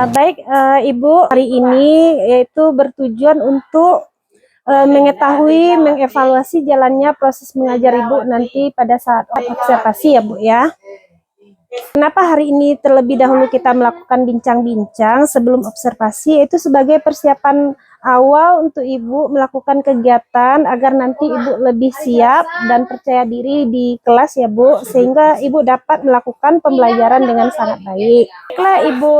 Baik, Ibu, hari ini yaitu bertujuan untuk mengetahui, mengevaluasi jalannya proses mengajar Ibu nanti pada saat observasi ya Bu ya. Kenapa hari ini terlebih dahulu kita melakukan bincang-bincang sebelum observasi, yaitu sebagai persiapan awal untuk Ibu melakukan kegiatan agar nanti Ibu lebih siap dan percaya diri di kelas ya Bu, sehingga Ibu dapat melakukan pembelajaran dengan sangat baik. Baiklah Ibu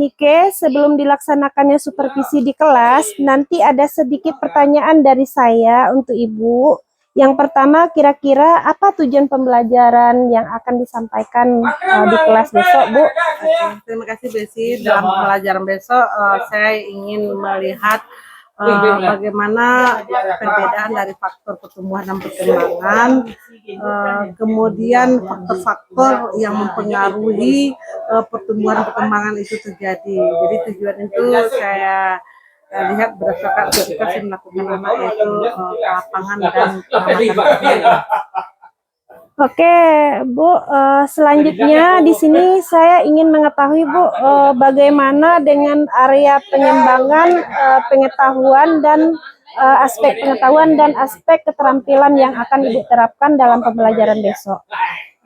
Nike, sebelum dilaksanakannya supervisi di kelas, nanti ada sedikit pertanyaan dari saya untuk Ibu. Yang pertama, kira-kira apa tujuan pembelajaran yang akan disampaikan di kelas besok, Bu? Terima kasih, Desi. Dalam pembelajaran besok, saya ingin melihat bagaimana perbedaan dari faktor pertumbuhan dan perkembangan, kemudian faktor-faktor yang mempengaruhi pertumbuhan perkembangan itu terjadi. Jadi tujuan itu saya lihat berdasarkan ketika saya melakukan anak itu ke lapangan dan pengamatan. Oke, Bu. Selanjutnya di sini saya ingin mengetahui, Bu, bagaimana dengan area pengembangan pengetahuan dan aspek pengetahuan dan aspek keterampilan yang akan Ibu terapkan dalam pembelajaran besok.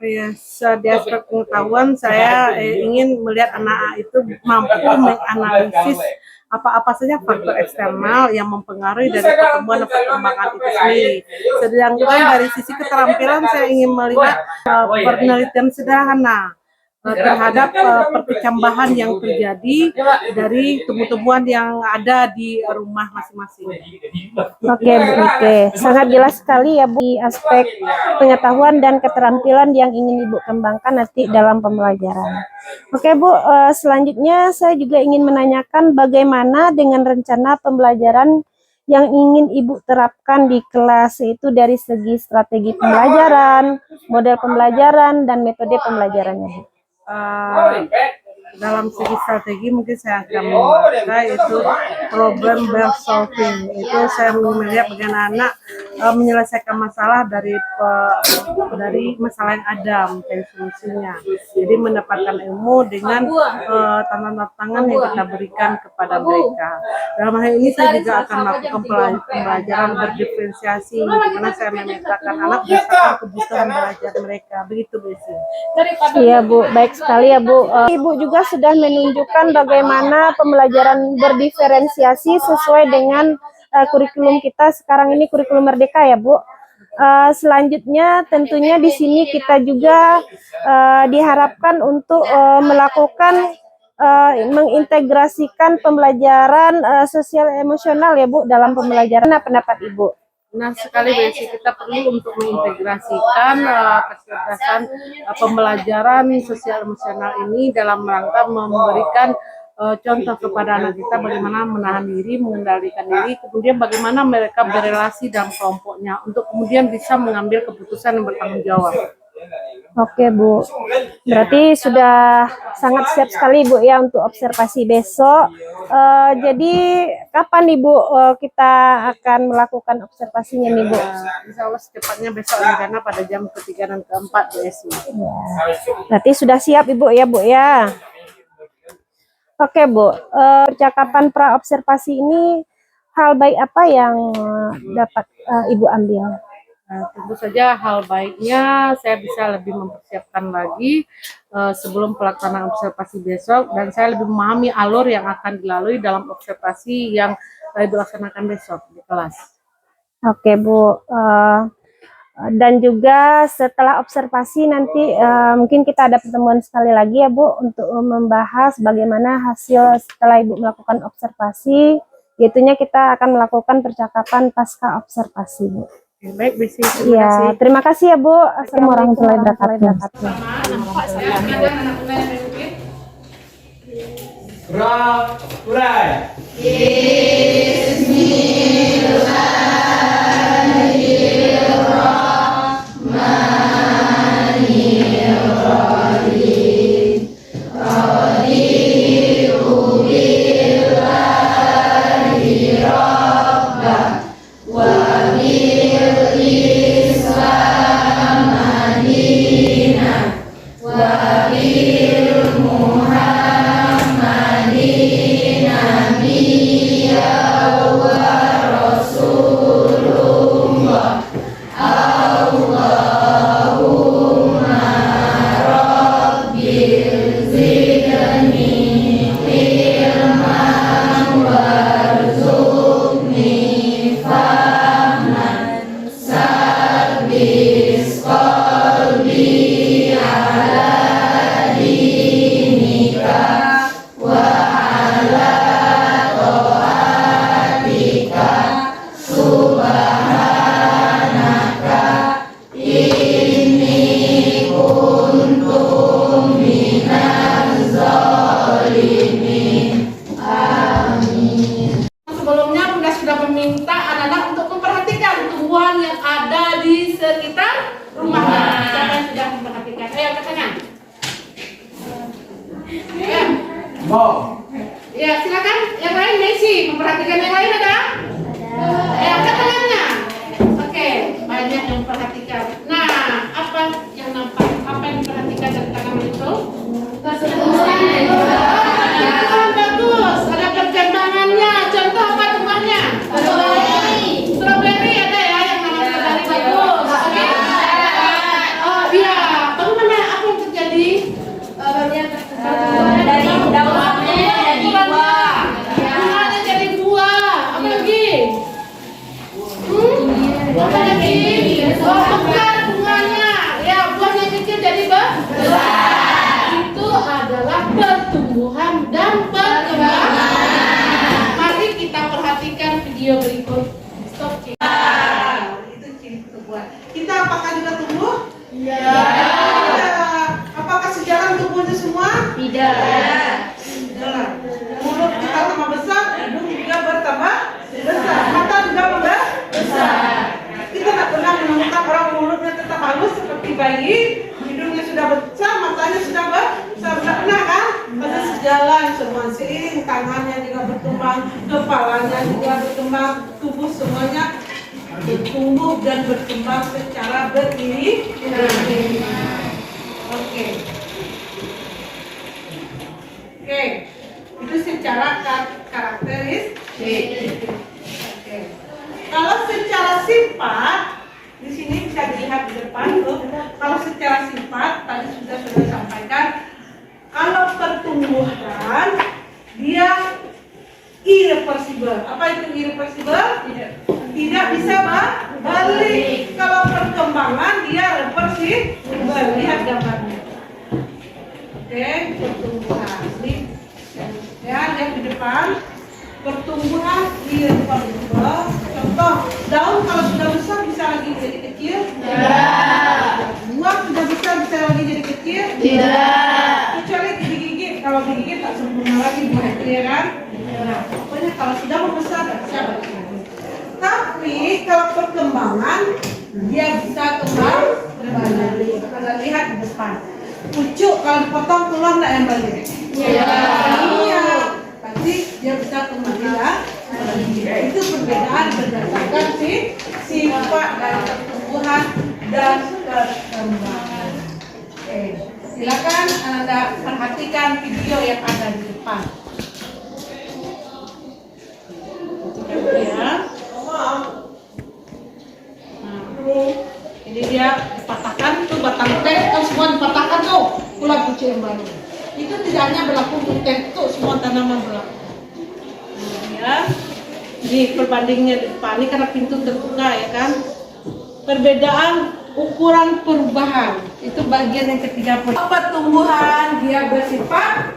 Ya, di aspek pengetahuan saya ingin melihat anak itu mampu menganalisis apa-apa saja faktor eksternal yang mempengaruhi dari pertumbuhan dan perkembangan itu sendiri. Sedangkan dari sisi keterampilan saya ingin melihat penelitian sederhana terhadap perkecambahan yang terjadi dari tumbuh-tumbuhan yang ada di rumah masing-masing. Oke, Bu Nike, sangat jelas sekali ya Bu, di aspek pengetahuan dan keterampilan yang ingin Ibu kembangkan nanti dalam pembelajaran. Oke Bu, selanjutnya saya juga ingin menanyakan bagaimana dengan rencana pembelajaran yang ingin Ibu terapkan di kelas, yaitu dari segi strategi pembelajaran, model pembelajaran, dan metode pembelajarannya Bu. Dalam segi strategi mungkin saya akan membaca itu problem based solving. Itu saya melihat bagaimana anak menyelesaikan masalah dari masalah yang ada, mencari solusinya. Jadi mendapatkan ilmu dengan tantangan yang kita berikan kepada mereka. Dalam hal ini saya juga akan melakukan pembelajaran berdiferensiasi, di mana saya memetakan anak berdasarkan kebutuhan belajar mereka. Begitu Besi. Iya Bu, baik sekali ya Bu. Ibu juga sudah menunjukkan bagaimana pembelajaran berdiferensiasi sesuai dengan kurikulum kita sekarang ini, kurikulum Merdeka ya Bu. Selanjutnya tentunya di sini kita juga diharapkan untuk melakukan mengintegrasikan pembelajaran sosial emosional ya Bu dalam pembelajaran. Nah, pendapat Ibu? Nah, sekali Besi, kita perlu untuk mengintegrasikan kecerdasan pembelajaran sosial emosional ini dalam rangka memberikan contoh kepada anak kita bagaimana menahan diri, mengendalikan diri, kemudian bagaimana mereka berelasi dalam kelompoknya untuk kemudian bisa mengambil keputusan yang bertanggung jawab. Oke Bu, berarti sudah sangat siap sekali Bu ya untuk observasi besok. Jadi kapan Ibu kita akan melakukan observasinya nih Bu? Insya Allah secepatnya besok karena pada jam ketiga dan keempat Besi. Ya. Berarti sudah siap Ibu ya Bu ya. Oke Bu, percakapan pra observasi ini hal baik apa yang dapat Ibu ambil? Tentu saja hal baiknya saya bisa lebih mempersiapkan lagi sebelum pelaksanaan observasi besok, dan saya lebih memahami alur yang akan dilalui dalam observasi yang dilaksanakan besok di kelas. Oke Bu, dan juga setelah observasi nanti mungkin kita ada pertemuan sekali lagi ya Bu untuk membahas bagaimana hasil setelah Ibu melakukan observasi, yaitunya kita akan melakukan percakapan pasca observasi Bu. Baik, Besi. Terima kasih ya Bu. Assalamualaikum warahmatullahi wabarakatuh. Bismillahirrahmanirrahim. Ya, silakan. Yang lain Messi, memperhatikan yang lain ada? Angkat tangannya. Oke, banyak yang memperhatikan. Nah, apa yang nampak? Apa yang diperhatikan dari tangan itu? Pertumbuhan. Bagus. Ada perkembangannya. Contoh apa tumbuhannya? Strawberry ada ya yang namanya strawberry bagus. Oke. Oh iya. Bagaimana apa yang terjadi? Dari daunnya jadi buah. Bunganya jadi buah. Apa lagi? Apa lagi? Oh, mekar bunganya. Ya, buah yang kecil jadi besar. Itu adalah pertumbuhan dan perkembangan. Mari kita perhatikan video berikut. Stop. Itu ciri pertumbuhan. Kita apakah juga tumbuh? Iya. Apakah sejalan tumbuhnya semua? Tidak. Tidak. Mulut kita tambah besar, hidung juga bertambah besar, mata juga besar. Kita tidak pernah menemukan orang mulutnya tetap halus seperti bayi, hidungnya sudah besar, matanya sudah besar. Tidak pernah kan? Pada sejalan semua, seiring tangannya juga berkembang, kepalanya juga berkembang, tubuh semuanya bertumbuh dan berkembang secara beriring. Oke, itu secara karakteristik. Oke. Kalau secara sifat, di sini bisa dilihat di depan tuh. Kalau secara sifat tadi sudah sampaikan, kalau pertumbuhan dia irreversible. Apa itu irreversible? Tidak bisa balik. Kalau perkembangan dia reversible. Lihat gambarnya. Oke, pertumbuhan. Ini ya, lihat di depan. Pertumbuhan irreversible. Contoh, daun kalau sudah besar bisa lagi jadi kecil? Tidak. Buah sudah besar bisa lagi jadi kecil? Tidak. Kecuali digigit. Kalau digigit tak sempurna lagi buah itu, ya kan? Nah, pokoknya kalau sudah membesar tak bisa balik lagi. Tapi kalau perkembangan dia bisa kembali. Kita lihat di depan. Pucuk kalau dipotong keluar enggak yang balik? Iya. Tapi dia bisa kembali lah. Itu perbedaan berdasarkan sifat dari pertumbuhan dan perkembangan. Oke, silakan Anda perhatikan video yang ada di depan. Ya. Ini dia dipatahkan tuh batang teh kan semua dipatahkan tuh pulang pucuk yang baru. Itu tidak hanya berlaku untuk teh, tuh semua tanaman berlaku. Ya, ini perbandingnya di depan ini karena pintu terbuka ya kan. Perbedaan ukuran perubahan itu bagian yang ketiga. Pertumbuhan dia bersifat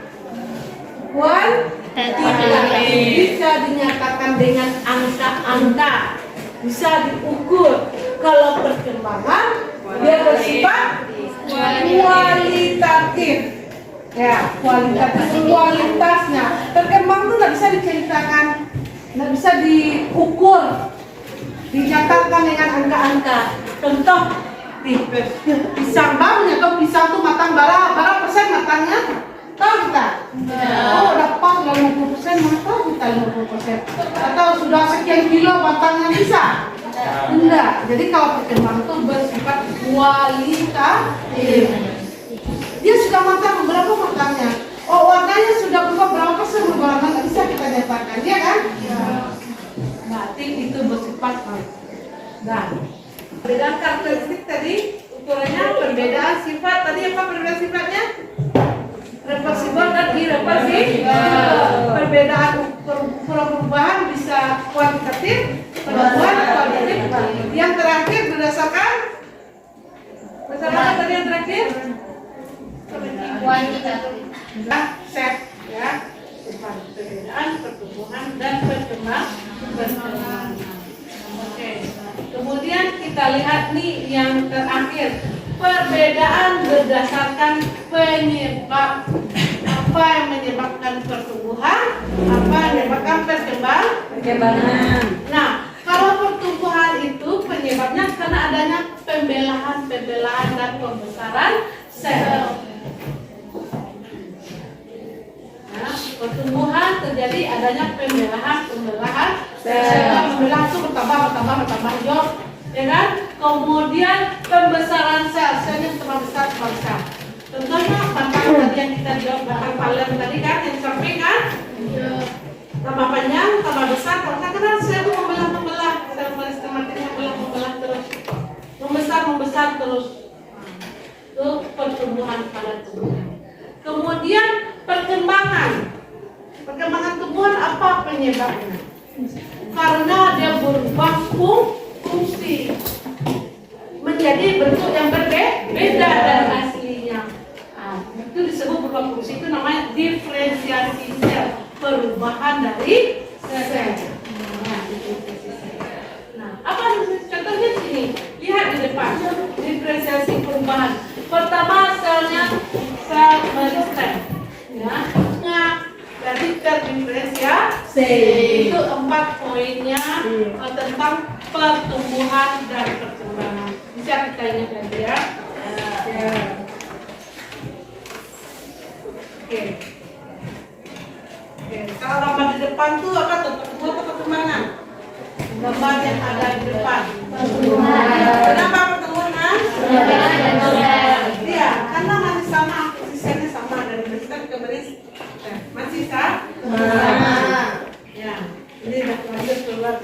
kuantitatif, bisa dinyatakan dengan angka-angka, bisa diukur. Kalau perkembangan dia bersifat kualitatif. Ya, kualitasnya. Berkembang itu nggak bisa diceritakan, nggak bisa diukur, dinyatakan dengan angka-angka. Contoh, pisang bangnya atau pisang itu matang berapa persen matangnya? Tahu kita? Oh, dapat 50%, maka kita 50%. Atau sudah sekian kilo matangnya bisa? Enggak. Jadi kalau perkembangan itu bersifat kualitatif. Dia sudah matang, berapa matangnya? Oh, warnanya sudah berubah berapa persen berubah, nggak bisa kita nyatakan, ya kan? Berarti itu bersifat kualitatif. Nah, perbedaan karakteristik tadi ukurannya perbedaan sifat. Tadi apa perbedaan sifatnya? Reversible dan irreversible. Perbedaan perubahan bisa kuantitatif, perubahan kualitatif. Yang terakhir berdasarkan apa tadi yang terakhir? Kuantitatif. Set ya. Perbedaan pertumbuhan dan perkembangan. Oke. Kemudian kita lihat nih yang terakhir, perbedaan berdasarkan penyebab. Apa yang menyebabkan pertumbuhan? Apa yang menyebabkan perkembangan? Nah, kalau pertumbuhan itu penyebabnya karena adanya pembelahan dan pembesaran sel. Nah, pertumbuhan terjadi adanya pembelahan sel membelah itu bertambah hijau, ya kan? Kemudian pembesaran selnya tambah besar. Contohnya batang tadi yang kita jawab, batang palem tadi kan yang disampaikan, tambah panjang, tambah besar. Karena sel itu membelah, sel meristematik membelah terus, membesar terus. Itu pertumbuhan pada tubuh. Kemudian perkembangan tumbuhan apa penyebabnya? Karena dia berubah fungsi menjadi bentuk yang berbeda dari aslinya. Itu disebut berubah fungsi, itu namanya diferensiasi sel, perubahan dari sel. Nah, apa contohnya sini? Lihat di depan, diferensiasi perubahan. Pertama selnya sel meristem, ya. Jadi terdiferensiasi itu 4 poinnya tentang pertumbuhan dan perkembangan. Bisa kita ingat lagi ya. Oke. Kalau gambar di depan tuh apa tuh? Pertumbuhan atau perkembangan? Gambar yang ada di depan. Kenapa pertumbuhan? Iya, karena masih sama, posisinya sama dari meristem ke meristem. Masih sah? Ya, ini udah lanjut keluar.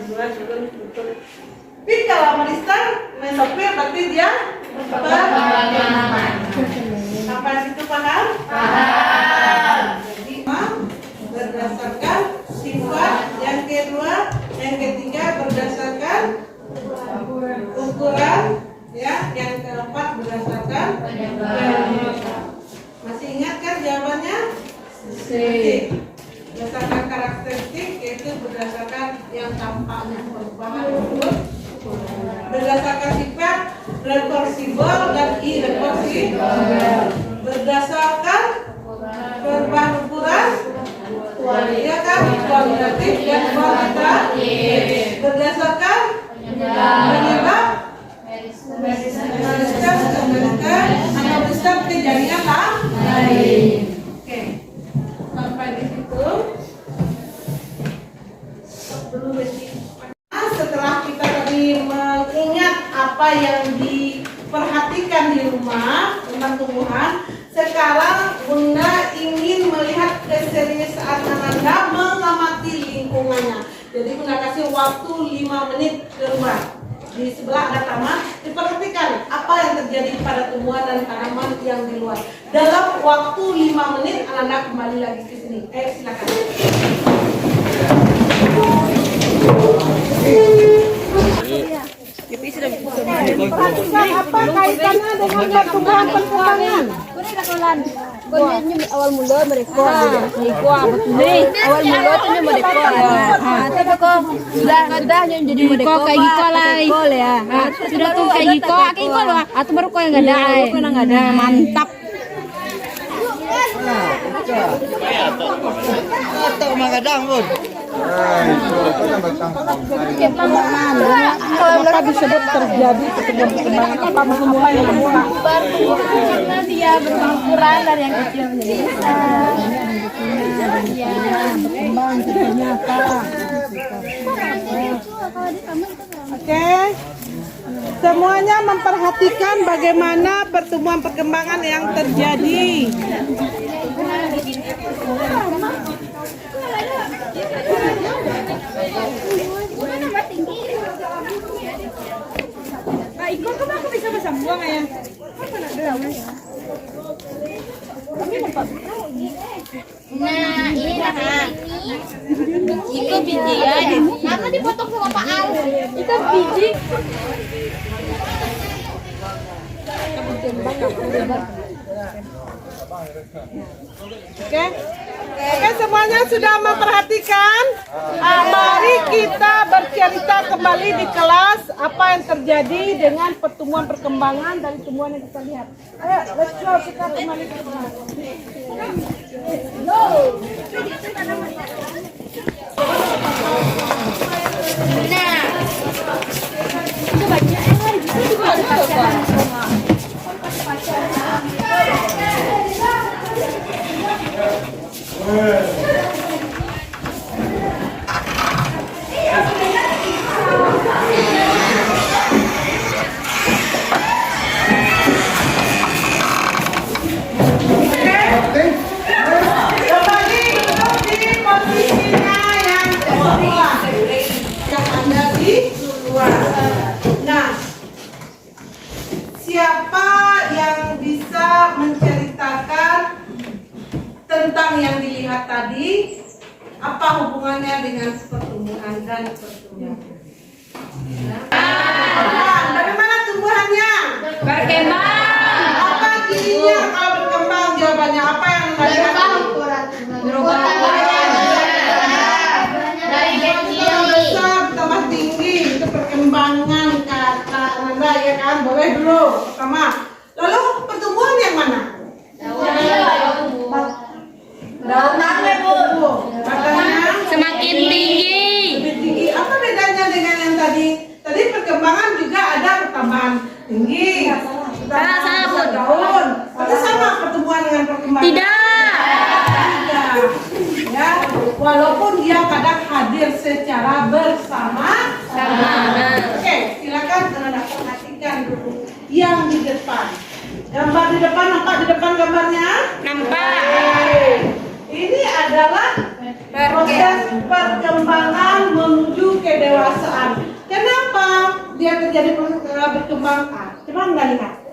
Tapi kalau meristem mesopil berarti dia perkembangan. Sampai situ paham? Paham. Jadi berdasarkan sifat, yang kedua, yang ketiga berdasarkan ukuran, ya, yang keempat berdasarkan penyebab. Masih ingat kan jawabannya? C. Berdasarkan karakteristik, yaitu berdasarkan yang tampaknya perubahan tersebut. Berdasarkan sifat reversibel dan irreversibel. Berdasarkan perubahan ukuran, ya kan, kualitatif dan kuantitatif. Berdasarkan penyebab meristem kejadian lain. Oke, sampai di situ. Setelah kita tadi mengingat apa yang diperhatikan di rumah tentang tumbuhan, sekarang Bunda ingin melihat keseriusan Ananda mengamati lingkungannya. Jadi Bunda kasih waktu 5 menit di rumah. Di sebelah ada taman, diperhatikan apa yang terjadi pada tumbuhan dan tanaman yang di luar. Dalam waktu 5 menit Ananda kembali lagi ke sini. Silakan. Perhatikan apa kaitannya dengan pertumbuhan perkembangan. Awal mula mereka awal mula tu mereka tapi kok sudah jadi mereka kayak gitu ya sudah tuh kayak gitu atau baru kau yang nggak ada mantap atau magadang bun. Maka disebut terjadi perkembangan apa yang karena dia berukuran dari yang kecil menjadi besar. berkembang ternyata. Oke. Semuanya memperhatikan bagaimana pertumbuhan perkembangan yang terjadi. Nah, Iko, kenapa bisa bersambung ya? Nah, ini Iko biji ya. Karena dipotong sama Pak Al. Itu biji. Oke, semuanya sudah memperhatikan. Mari kita bercerita kembali di kelas apa yang terjadi dengan pertumbuhan perkembangan dari tumbuhan yang kita lihat. Ayo, let's go, kita kembali ke kelas. tadi apa hubungannya dengan pertumbuhan dan pertumbuhan? Bagaimana tumbuhannya? Berkembang. Apa cirinya kalau berkembang? Jawabannya apa yang berkembang? Dari Bertambah besar, bertambah tinggi, itu perkembangan kata Nanda ya kan? Boleh dulu pertama. Lalu pertumbuhan yang mana? Daunnya tumbuh, batangnya Semakin tinggi. lebih tinggi. Apa bedanya dengan yang tadi? Tadi perkembangan juga ada pertambahan tinggi, pertambahan daun. Tapi sama pertumbuhan dengan perkembangan? Tidak. Tidak. Ya, walaupun dia kadang hadir secara bersama. Oke, silakan Anda perhatikan dulu yang di depan. Gambar di depan, nampak di depan gambarnya? Nampak. Ini adalah proses perkembangan menuju kedewasaan. Kenapa dia terjadi berkembang? Coba Anda lihat.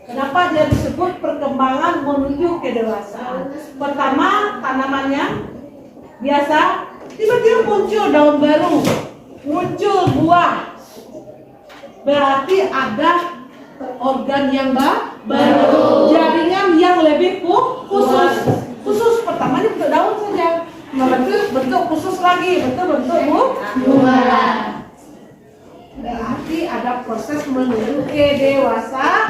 Kenapa dia disebut perkembangan menuju kedewasaan? Pertama, tanamannya biasa, tiba-tiba muncul daun baru, muncul buah. Berarti ada organ yang baru, jaringan yang lebih khusus. Khusus pertamanya bentuk daun saja, bentuk khusus lagi, bentuk buah. Berarti ada proses menuju kedewasaan.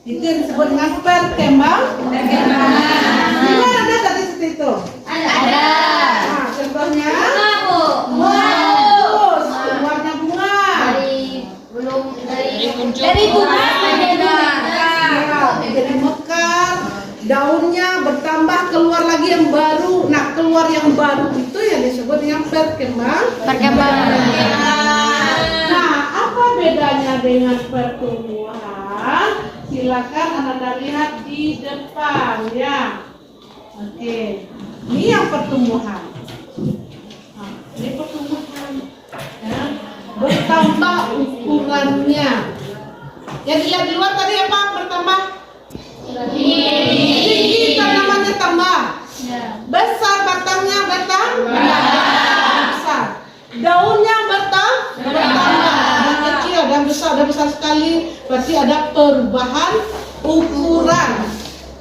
Itu yang disebut dengan perkembangan. Gimana ada tadi seperti itu? Ada. Nah, contohnya Bagus. keluarnya bunga. Dari bunga Jadi mekar, daunnya bertambah, keluar lagi yang baru. Nah, keluar yang baru itu yang disebut dengan perkembangan. Nah, apa bedanya dengan pertumbuhan? Silakan Anda lihat di depan ya. Oke, ini yang pertumbuhan. Nah, ini pertumbuhan. Ya. Bertambah ukurannya. Yang dilihat di luar tadi apa? Bertambah tinggi, tanamannya tambah besar, batangnya besar, daunnya bertambah, dan kecil dan besar sekali. Berarti ada perubahan ukuran,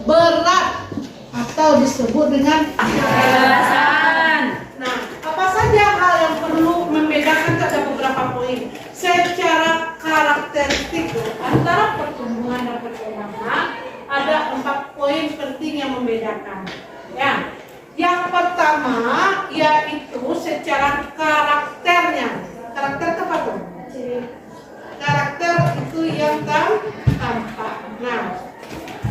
berat atau disebut dengan kedewasaan. Nah, apa saja hal yang perlu membedakan? Ada beberapa poin. Secara karakteristik antara pertumbuhan dan perkembangan ada 4 poin penting yang membedakan. Ya, yang pertama yaitu secara karakternya. Karakter itu apa tuh? Karakter itu yang tampak. Nah,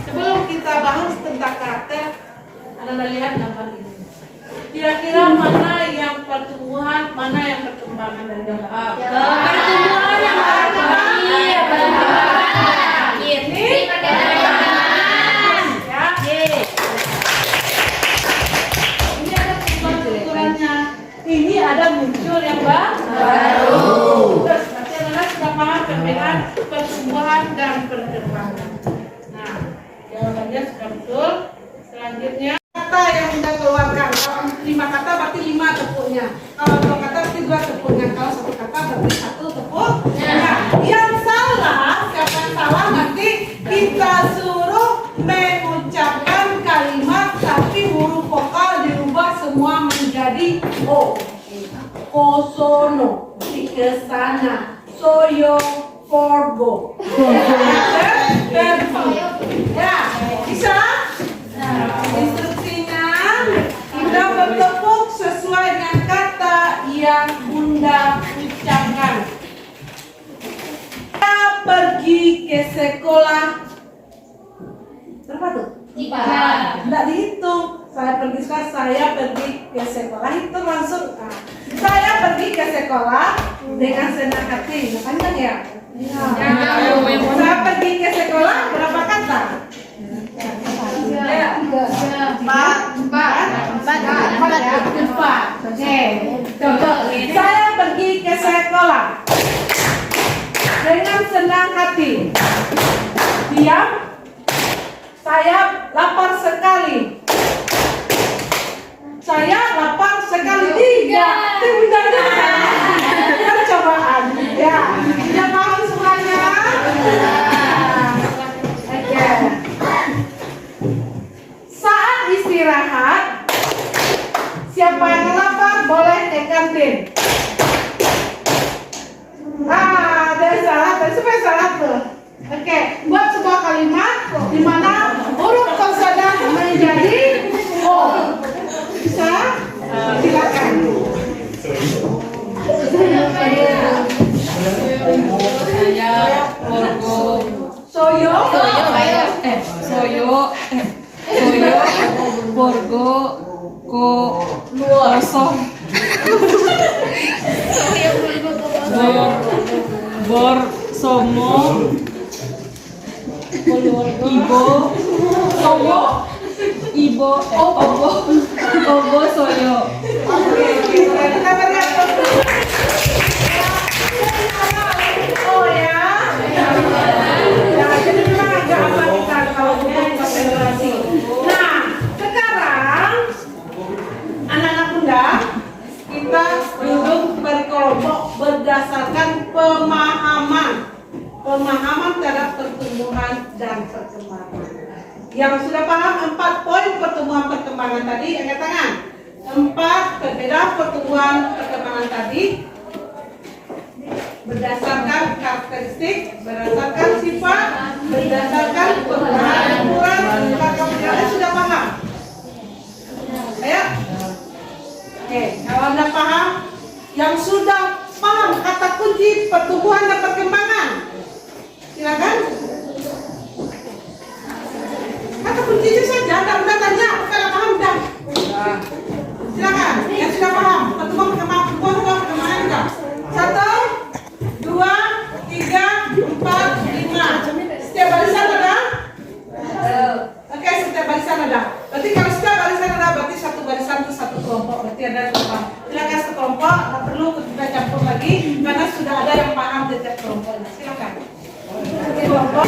sebelum kita bahas tentang karakter, Anda lihat gambar ini. Kira-kira mana yang pertumbuhan, mana yang perkembangan dari gambar? Pertumbuhan yang Ini ada ukurannya. Ini ada muncul yang baru. Terus berarti Anda sudah paham perbedaan pertumbuhan dan perkembangan. Nah, jawabannya sudah betul. Selanjutnya kata yang Anda keluarkan. Kalau 5 kata berarti 5 tepuknya. Kalau 2 kata berarti 2 tepuknya. Kalau 1 kata berarti 1 tepuk. Nah, yang salah, siapa yang salah nanti kita suruh mengucapkan kalimat tapi huruf vokal dirubah semua menjadi O. Kosono, ke sana. Soyo, forgo. Ya, bisa? Instruksinya Bunda bertepuk sesuai dengan kata yang Bunda ucapkan. Saya pergi ke sekolah. Berapa tuh? 3. Tidak dihitung. Saya pergi ke sekolah itu langsung. Nah, saya pergi ke sekolah dengan senang hati. Panjang ya? Saya pergi ke sekolah berapa kata? 4. Oke. Contoh. Saya pergi ke sekolah dengan senang hati. Diam. Saya lapar sekali. Saya lapar sekali 3. Tidak percobaan. Ya, sudah paham semuanya? Oke. Saat istirahat, siapa yang lapar boleh ke kantin. Ada salah, supaya salah tuh. Oke, buat sebuah kalimat di mana huruf tersebut menjadi O. Bisa? Silakan. Soyo. Borgo kosong. Bor somo ibo obo soyo. Kita berlihat. Oh ya. Ya, jadi memang agak apa kita kalau untuk konsentrasi. Nah, sekarang anak-anak muda kita duduk berkelompok berdasarkan pemahaman terhadap pertumbuhan dan perkembangan. Yang sudah paham 4 poin pertumbuhan perkembangan tadi, angkat tangan. 4 perbedaan pertumbuhan perkembangan tadi berdasarkan karakteristik, berdasarkan sifat, berdasarkan perubahan ukuran. Kalian sudah paham? Ayo. Oke, kalau Anda paham, yang sudah paham kata kunci pertumbuhan dan perkembangan, silakan. Kata kuncinya saja, Anda tanya, kalau paham dah. Silakan, yang sudah paham pertumbuhan perkembangan enggak? 1, 2, 3, 4, 5. Setiap barisan ada? Oke, setiap barisan ada. Berarti kalau setiap barisan ada, berarti satu barisan itu satu kelompok. Berarti ada kelompok. Silakan satu kelompok, nggak perlu kita campur lagi karena sudah ada yang paham di setiap kelompoknya. Silakan. Kelompok.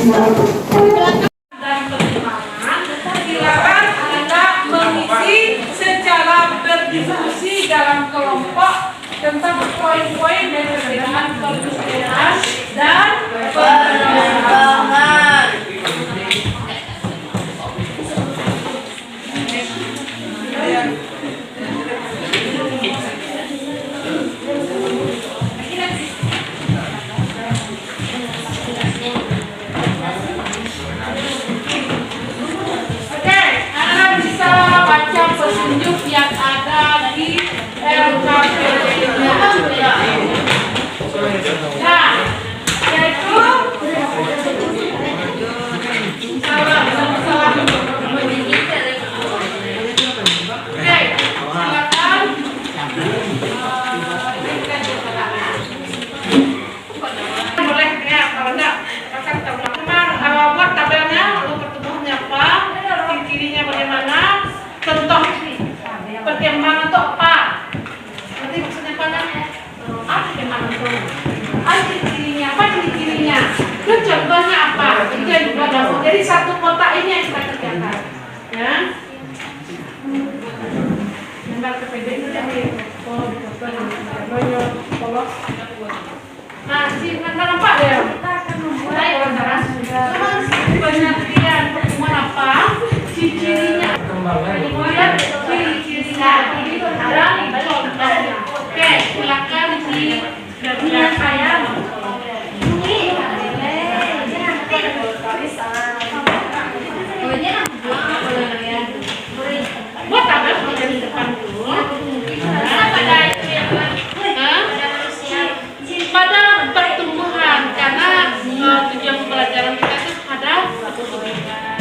Dan perkembangan, silakan Anda mengisi secara berdiskusi dalam kelompok tentang poin-poin dan perbedaan perkembangan dan perkembangan. Petunjuk yang ada di LKPD-nya. Nah, yaitu salah. Oke, silakan. Boleh ya, kalau enggak, pasang tabel. Memang buat tabelnya, lalu pertumbuhannya apa, ciri-cirinya bagaimana. Contoh perkembangan itu apa? Berarti maksudnya apa kan? Apa perkembangan itu? Apa ciri-cirinya? Apa ciri-cirinya? Itu contohnya apa? Itu yang juga dapat. Jadi satu kotak ini yang kita kerjakan. Ya. Gambar KPD itu jadi polos. Nah, nampak ya? Kita akan memulai pengertian pertemuan apa? Ciri-cirinya. Kemudian ciri-cirinya dan contohnya. Oke, silakan di saya. Buat tabel di depan dulu. Pada pertumbuhan, karena tujuan pembelajaran kita itu pada pertumbuhan.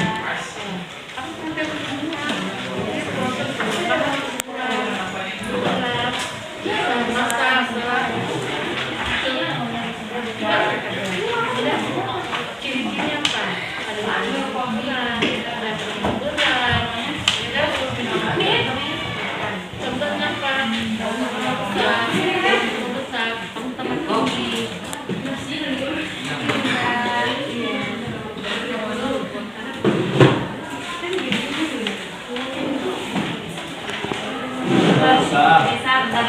besar dan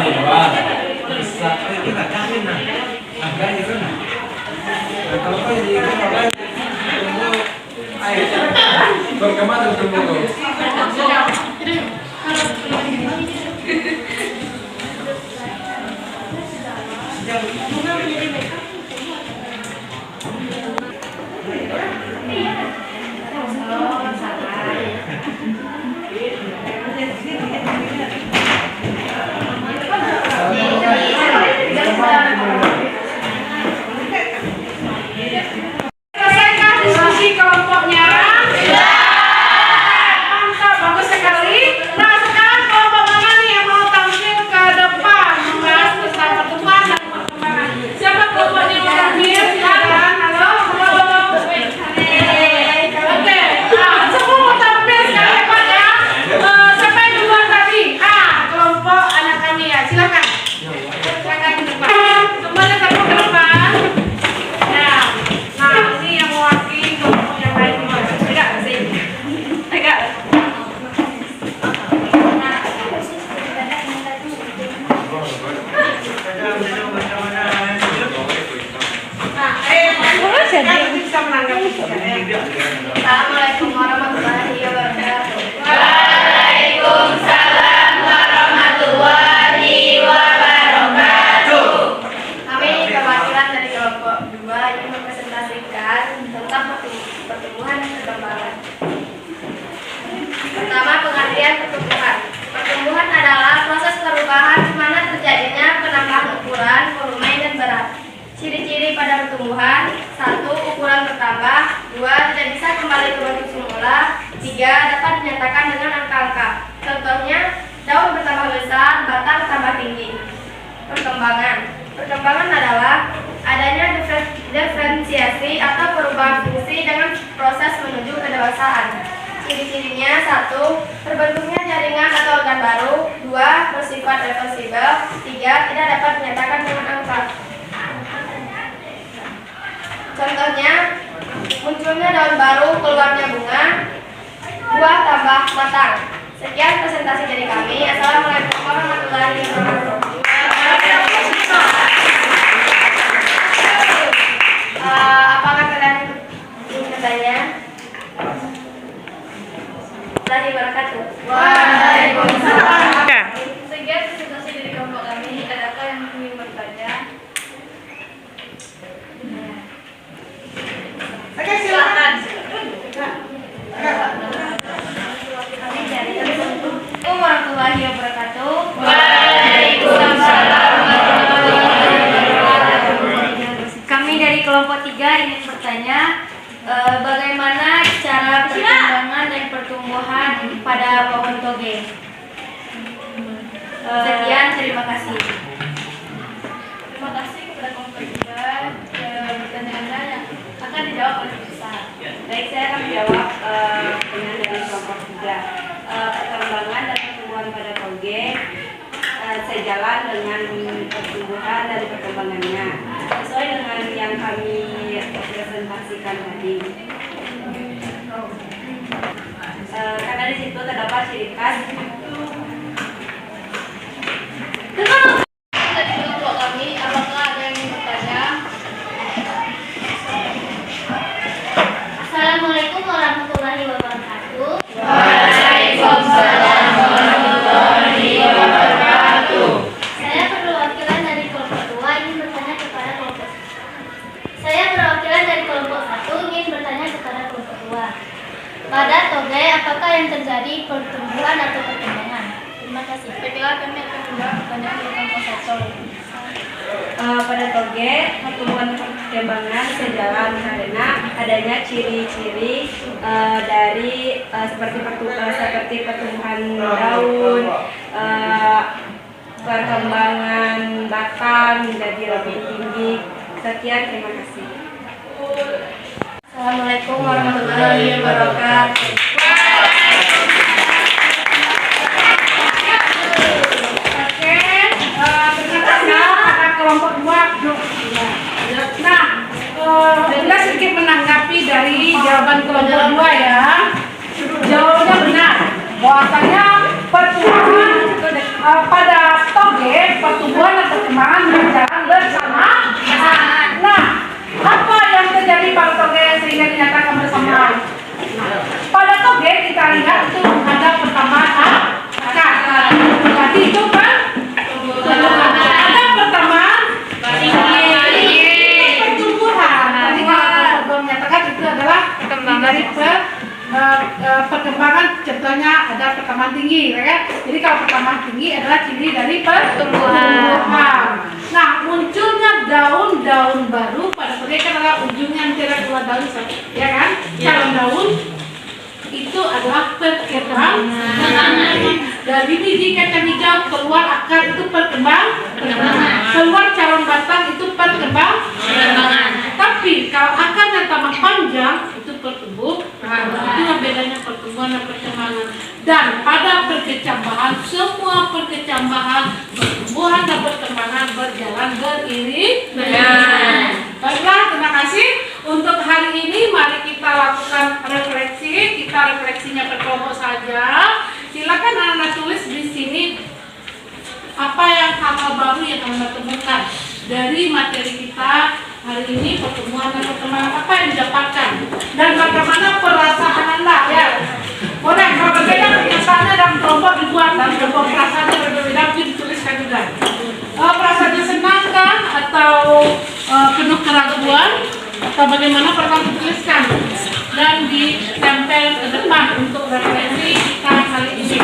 lebar besar kita kawin nah agak itu nah kalau kau jadi tunggu air berkembang tunggu Selesaikan diskusi kelompoknya? Mantap, bagus sekali. Nah, sekarang kelompok mana nih yang mau tampil ke depan membahas tentang pertumbuhan dan perkembangan? Siapa kelompoknya yang mau tampil? Silakan. Halo, halo. Oke, nah, semua mau tampil sekarang ya Pak ya. Siapa yang duluan tadi? Kelompok anak kami ya. Silakan. Silakan ke depan. Semuanya tampil ke depan. Nah, ini yang mewakili kelompok yang lain. Tidak, sih. Agak. Bisa menanggapi. Assalamualaikum warahmatullahi wabarakatuh. Waalaikumsalam warahmatullahi wabarakatuh. Kami perwakilan dari kelompok 2 yang mempresentasikan tentang pertumbuhan dan perkembangan. Pertama, pengertian pertumbuhan. Pertumbuhan adalah proses perubahan di mana terjadinya penambahan ukuran, volume, dan berat. Ciri-ciri pada pertumbuhan: 1. Ukuran bertambah. 2. Tidak bisa kembali ke bentuk semula. 3. Dapat dinyatakan dengan angka-angka. Contohnya, daun bertambah besar, batang tambah tinggi. Perkembangan. Perkembangan adalah adanya diferensiasi atau perubahan fungsi dengan proses menuju kedewasaan. Ciri-cirinya: 1. Terbentuknya jaringan atau organ baru. 2. Bersifat reversibel. 3. Tidak dapat dinyatakan dengan angka. Contohnya, munculnya daun baru, keluarnya bunga, buah tambah matang. Sekian presentasi dari kami. Assalamualaikum warahmatullahi wabarakatuh. Apakah kalian ingin bertanya? Warahmatullahi wabarakatuh. Waalaikumsalam. Sekian presentasi dari kelompok kami. Adakah yang ingin bertanya? Oke, silakan. Kami dari Assalamualaikum warahmatullahi wabarakatuh. Waalaikumsalam warahmatullahi wabarakatuh. Kami dari kelompok 3 ingin bertanya bagaimana cara perkembangan dan pertumbuhan pada pohon toge. Sekian, terima kasih. Terima kasih kepada kelompok 3. Pertanyaannya yang akan dijawab oleh besar. Baik, saya akan menjawab dengan dari kelompok 3. Perkembangan dan pertumbuhan pada toge sejalan dengan pertumbuhan dan perkembangannya sesuai dengan yang kami presentasikan tadi. Karena di situ terdapat ciri khas Dari kelompok kami, apakah ada yang ingin bertanya? Assalamualaikum warahmatullahi wabarakatuh. Waalaikumsalam warahmatullahi wabarakatuh. Saya perwakilan dari kelompok 2 ingin bertanya kepada kelompok 1 ingin bertanya kepada kelompok 2. Pada toge, apakah yang terjadi pertumbuhan atau perkembangan? Terima kasih. Baiklah, kami akan menjawab pertanyaan dari kelompok 1. pada toge pertumbuhan dan perkembangan sejalan karena adanya ciri-ciri dari seperti pertumbuhan daun, perkembangan batang menjadi lebih tinggi. Sekian, terima kasih. Assalamualaikum warahmatullahi wabarakatuh. Oke, terima kasih kepada kelompok 2. Nah, Bunda sedikit menanggapi dari jawaban kelompok 2 ya. Jawabannya benar. bahwasanya pertumbuhan pada toge, pertumbuhan dan perkembangan berjalan bersama. Nah, apa yang terjadi pada toge sehingga dinyatakan bersamaan? Pada toge kita lihat itu ada pertambahan akar. Berarti itu kan ada pertambahan pertumbuhan. Tadi kalau menyatakan itu adalah dari perkembangan, contohnya ada pertambahan tinggi, ya kan? Jadi kalau pertambahan tinggi adalah ciri dari pertumbuhan. Nah, munculnya daun-daun baru pada toge kan adalah ujungnya antara dua daun, ya kan? Calon daun itu adalah perkembangan. Dari biji kacang hijau keluar akar itu perkembangan. Keluar calon batang itu perkembangan. Tapi kalau akarnya tambah panjang itu pertumbuhan. Itulah bedanya pertumbuhan dan perkembangan. Dan pada perkecambahan, semua perkecambahan, pertumbuhan dan perkembangan berjalan beriring. Baiklah, terima kasih. Untuk hari ini mari kita lakukan refleksi. Kita refleksinya berkelompok saja. Silakan anak-anak tulis di sini apa yang hal baru yang Anda temukan dari materi kita hari ini, pertemuan dan perkembangan apa yang didapatkan dan bagaimana perasaan Anda, ya. Boleh, kalau berbeda perasaannya dalam kelompok dibuat dan kelompok perasaannya berbeda dituliskan juga. Perasaannya senang kan atau penuh keraguan atau bagaimana perasaan dituliskan dan ditempel ke depan untuk referensi kita kali ini.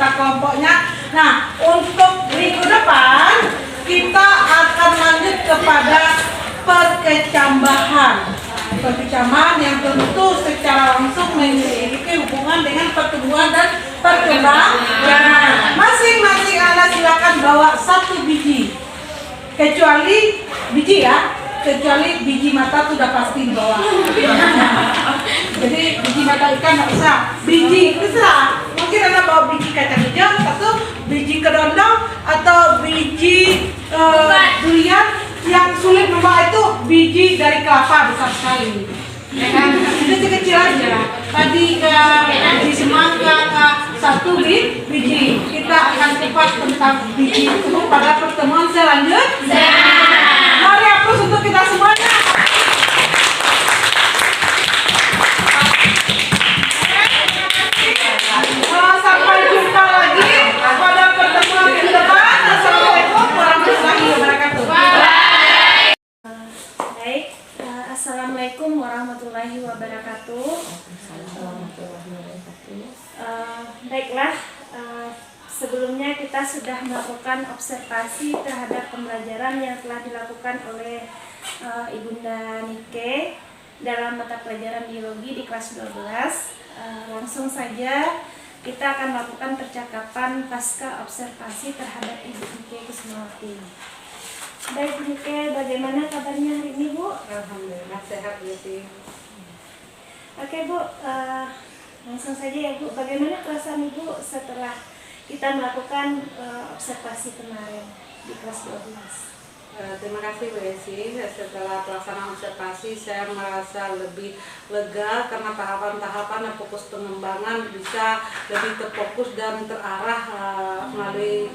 Kelompoknya. Nah, untuk minggu depan kita akan lanjut kepada perkecambahan. Perkecambahan yang tentu secara langsung memiliki hubungan dengan pertumbuhan dan perkembangan. Masing-masing anak silakan bawa satu biji, kecuali biji ya. Kecuali biji mata tuh udah pasti dibawa. Jadi biji mata ikan nggak usah. Biji bisa. Mungkin Anda bawa biji kacang hijau, atau biji kedondong, atau biji durian. Yang sulit membawa itu biji dari kelapa besar sekali. Ya kan? Itu kecil aja. Tadi biji semangka, satu biji. Kita akan kupas tentang biji itu pada pertemuan selanjutnya. Mari aplaus untuk kita semuanya. Sampai jumpa lagi pada pertemuan ke depan. Assalamualaikum warahmatullahi wabarakatuh. Baik, assalamualaikum warahmatullahi wabarakatuh. Baiklah, sebelumnya kita sudah melakukan observasi terhadap pembelajaran yang telah dilakukan oleh Ibunda Nike dalam mata pelajaran biologi di kelas 12. Langsung saja kita akan melakukan percakapan pasca observasi terhadap Ibu Nike Kusumawati. Baik Bu Nike, bagaimana kabarnya hari ini Bu? Alhamdulillah sehat ya sih. Oke Bu, langsung saja ya Bu. Bagaimana perasaan Ibu setelah kita melakukan observasi kemarin di kelas 12? Terima kasih Bu Esi. Setelah pelaksanaan observasi saya merasa lebih lega karena tahapan-tahapan dan fokus pengembangan bisa lebih terfokus dan terarah melalui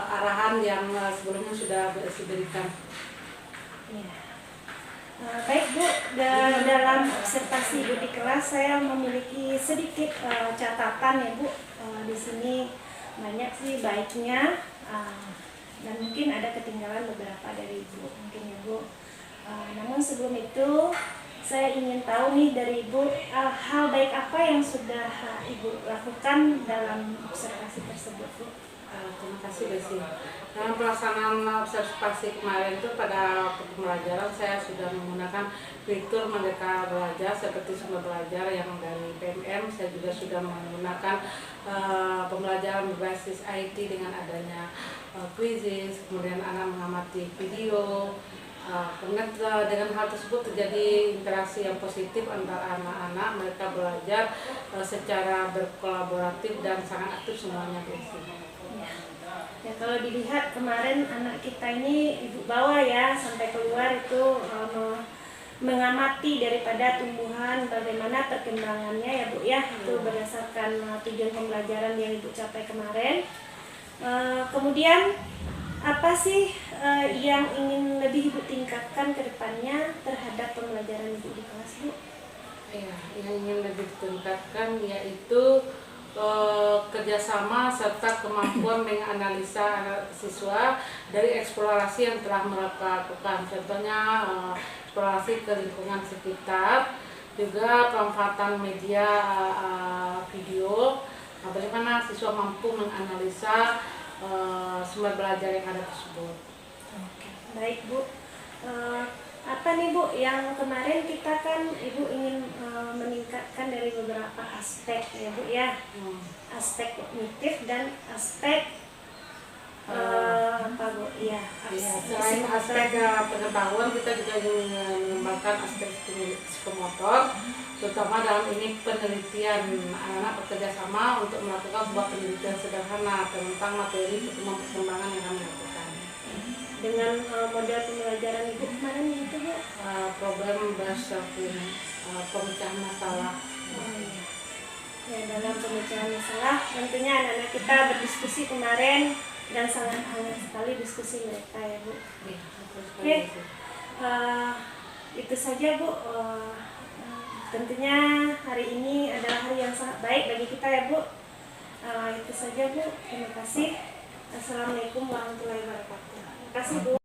arahan yang sebelumnya sudah diberikan. Ya. Baik Bu, dalam observasi Ibu di kelas saya memiliki sedikit catatan ya Bu. Di sini banyak sih baiknya dan mungkin ada ketinggalan beberapa dari Ibu mungkin ya Bu. Namun sebelum itu saya ingin tahu nih dari Ibu hal baik apa yang sudah Ibu lakukan dalam observasi tersebut Bu. Terima kasih Desi. Dalam pelaksanaan observasi kemarin itu pada pembelajaran saya sudah menggunakan fitur Merdeka Belajar seperti sumber belajar yang dari PMM. Saya juga sudah menggunakan pembelajaran berbasis IT dengan adanya quizzes, kemudian anak mengamati video. Kemudian dengan hal tersebut terjadi interaksi yang positif antara anak-anak, mereka belajar secara berkolaboratif dan sangat aktif semuanya Desi. Ya kalau dilihat kemarin anak kita ini Ibu bawa ya sampai keluar itu mengamati daripada tumbuhan bagaimana perkembangannya ya Bu ya, itu berdasarkan tujuan pembelajaran yang Ibu capai kemarin. Kemudian apa sih yang ingin lebih Ibu tingkatkan ke depannya terhadap pembelajaran Ibu di kelas Bu? Ya, yang ingin lebih ditingkatkan yaitu kerjasama serta kemampuan menganalisa siswa dari eksplorasi yang telah mereka lakukan. Contohnya eksplorasi ke lingkungan sekitar, juga pemanfaatan media video, bagaimana siswa mampu menganalisa sumber belajar yang ada tersebut. Oke, baik Bu. Apa nih Bu yang kemarin kita kan Ibu ingin meningkatkan dari beberapa aspek ya Bu ya, aspek kognitif dan aspek apa Bu ya, Selain aspek pengetahuan kita juga ingin mengembangkan aspek psikomotor, terutama dalam ini penelitian. Anak-anak bekerja sama untuk melakukan sebuah penelitian sederhana tentang materi perkembangan yang kami lakukan. Dengan model pembelajaran Ibu kemarin itu Bu? Problem based solving, pemecahan masalah. Ya dalam pemecahan masalah tentunya anak-anak kita berdiskusi kemarin dan sangat hangat sekali diskusi mereka ya Bu. Oke, itu saja Bu. Tentunya hari ini adalah hari yang sangat baik bagi kita ya Bu. Itu saja Bu. Terima kasih. Assalamualaikum warahmatullahi wabarakatuh. Terima kasih Bu.